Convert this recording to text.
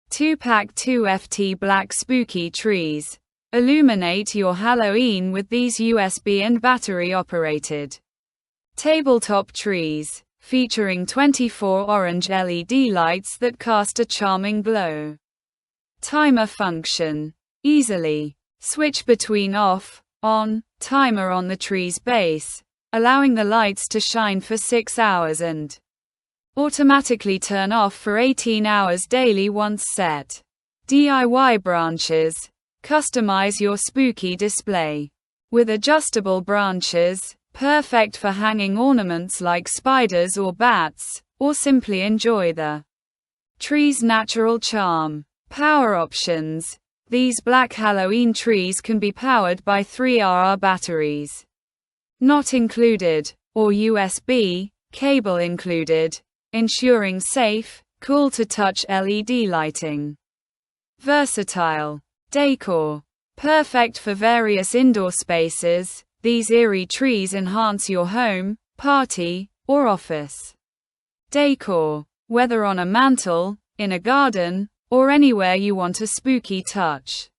2-pack 2FT black spooky trees. Illuminate your Halloween with these USB and battery operated tabletop trees, featuring 24 orange LED lights that cast a charming glow. Timer function. Easily switch between off, on, timer on the tree's base, allowing the lights to shine for 6 hours and automatically turn off for 18 hours daily once set. DIY branches. Customize your spooky display with adjustable branches, perfect for hanging ornaments like spiders or bats, or simply enjoy the tree's natural charm. Power options. These black Halloween trees can be powered by 3RR batteries. Not included, or USB, cable included, ensuring safe, cool-to-touch LED lighting. Versatile decor. Perfect for various indoor spaces, these eerie trees enhance your home, party, or office decor, whether on a mantle, in a garden, or anywhere you want a spooky touch.